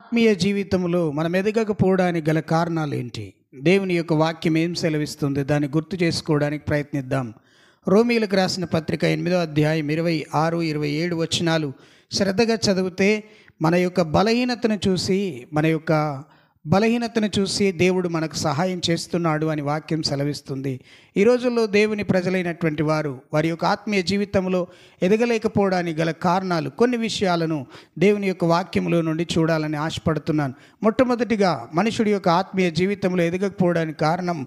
ఆత్మీయ జీవితంలో మనం ఎదగకపోవడానికి గల కారణాలు ఏంటి? దేవుని యొక్క వాక్యం ఏం సెలవిస్తుంది? దాన్ని గుర్తు చేసుకోవడానికి ప్రయత్నిద్దాం. రోమీయులకు రాసిన పత్రిక 8వ అధ్యాయం 26, 27 వచనాలు శ్రద్ధగా చదివితే మన యొక్క బలహీనతను చూసి దేవుడు మనకు సహాయం చేస్తున్నాడు అని వాక్యం సెలవిస్తుంది. ఈ రోజుల్లో దేవుని ప్రజలైనటువంటి వారి యొక్క ఆత్మీయ జీవితంలో ఎదగలేకపోవడానికి గల కారణాలు, కొన్ని విషయాలను దేవుని యొక్క వాక్యంలో నుండి చూడాలని ఆశపడుతున్నాను. మొట్టమొదటిగా మనుషుడి యొక్క ఆత్మీయ జీవితంలో ఎదగకపోవడానికి కారణం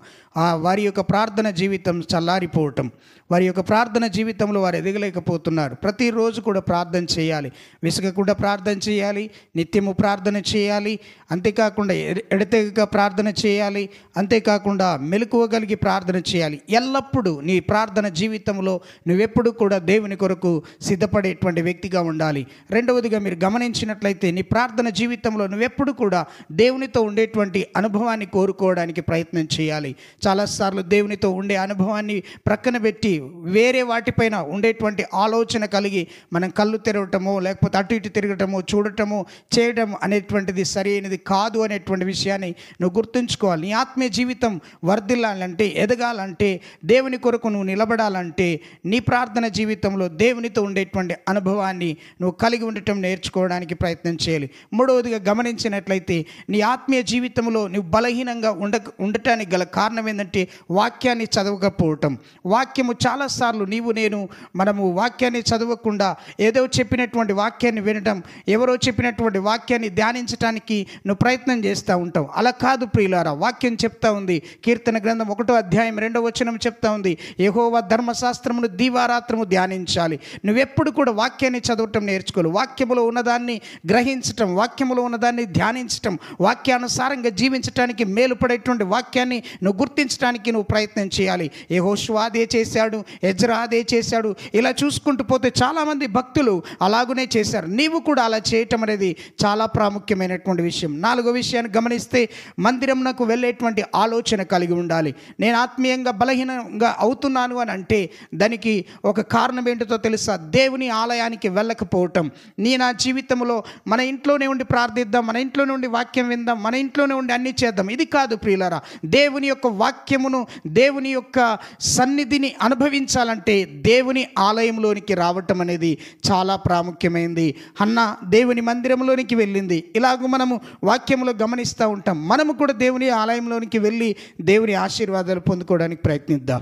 వారి యొక్క ప్రార్థన జీవితం చల్లారిపోవటం. వారి యొక్క ప్రార్థన జీవితంలో వారు ఎదగలేకపోతున్నారు. ప్రతిరోజు కూడా ప్రార్థన చేయాలి, విసుగకుండా ప్రార్థన చేయాలి, నిత్యము ప్రార్థన చేయాలి, అంతేకాకుండా ఎడతెగక ప్రార్థన చేయాలి, అంతేకాకుండా మెలకువగలిగి ప్రార్థన చేయాలి. ఎల్లప్పుడూ నీ ప్రార్థన జీవితంలో నువ్వెప్పుడు కూడా దేవుని కొరకు సిద్ధపడేటువంటి వ్యక్తిగా ఉండాలి. రెండవదిగా మీరు గమనించినట్లయితే నీ ప్రార్థన జీవితంలో నువ్వెప్పుడు కూడా దేవునితో ఉండేటువంటి అనుభవాన్ని కోరుకోవడానికి ప్రయత్నం చేయాలి. చాలాసార్లు దేవునితో ఉండే అనుభవాన్ని ప్రక్కన పెట్టి వేరే వాటిపైన ఉండేటువంటి ఆలోచన కలిగి మనం కళ్ళు తెరవటమో లేకపోతే అటు ఇటు తిరగటమో చూడటమో చేయడం అనేటువంటిది సరైనది కాదు అనేటువంటి విషయాన్ని నువ్వు గుర్తుంచుకోవాలి. నీ ఆత్మీయ జీవితం వర్ధిల్లాలంటే, ఎదగాలంటే, దేవుని కొరకు నువ్వు నిలబడాలంటే నీ ప్రార్థన జీవితంలో దేవునితో ఉండేటువంటి అనుభవాన్ని నువ్వు కలిగి ఉండటం నేర్చుకోవడానికి ప్రయత్నం చేయాలి. మూడవదిగా గమనించినట్లయితే నీ ఆత్మీయ జీవితంలో నువ్వు బలహీనంగా ఉండటానికి గల కారణం ఏంటంటే వాక్యాన్ని చదవకపోవటం. వాక్యము చాలాసార్లు మనము వాక్యాన్ని చదవకుండా ఏదో చెప్పినటువంటి వాక్యాన్ని వినటం, ఎవరో చెప్పినటువంటి వాక్యాన్ని ధ్యానించడానికి నువ్వు ప్రయత్నం చేస్తూ ఉంటావు. అలా కాదు ప్రియులారా. వాక్యం చెప్తా ఉంది, కీర్తన గ్రంథం 1వ అధ్యాయం 2వ వచనం చెప్తా ఉంది, యెహోవా ధర్మశాస్త్రమును దీవారాత్రము ధ్యానించాలి. నువ్వెప్పుడు కూడా వాక్యాన్ని చదవటం నేర్చుకోవాలి. వాక్యములో ఉన్నదాన్ని గ్రహించటం, వాక్యములో ఉన్నదాన్ని ధ్యానించటం, వాక్యానుసారంగా జీవించడానికి మేలుపడేటువంటి వాక్యాన్ని నువ్వు గుర్తించడానికి నువ్వు ప్రయత్నం చేయాలి. యెహోషువ అదే చేశాడు, ఎజ్రా అదే చేశాడు. ఇలా చూసుకుంటూ పోతే చాలామంది భక్తులు అలాగునే చేశారు. నీవు కూడా అలా చేయటం అనేది చాలా ప్రాముఖ్యమైనటువంటి విషయం. 4వ విషయాన్ని గమనిస్తే మందిరంనకు వెళ్ళేటువంటి ఆలోచన కలిగి ఉండాలి. నేను ఆత్మీయంగా బలహీనంగా అవుతున్నాను అని అంటే దానికి ఒక కారణం ఏంటో తెలుసా? దేవుని ఆలయానికి వెళ్ళకపోవటం. నా జీవితంలో మన ఇంట్లోనే ఉండి ప్రార్థిద్దాం, మన ఇంట్లోనే ఉండి వాక్యం విందాం, మన ఇంట్లోనే ఉండి అన్నీ చేద్దాం, ఇది కాదు ప్రియులారా. దేవుని యొక్క వాక్యమును, దేవుని యొక్క సన్నిధిని అనుభవించాలంటే దేవుని ఆలయంలోనికి రావటం అనేది చాలా ప్రాముఖ్యమైనది. హన్నా దేవుని మందిరంలోనికి వెళ్ళింది. ఇలాగ మనము వాక్యంలో గమనిస్తూ ఉంటాం. మనము కూడా దేవుని ఆలయంలోనికి వెళ్ళి దేవుని ఆశీర్వాదాలు పొందుకోవడానికి ప్రయత్నిద్దాం.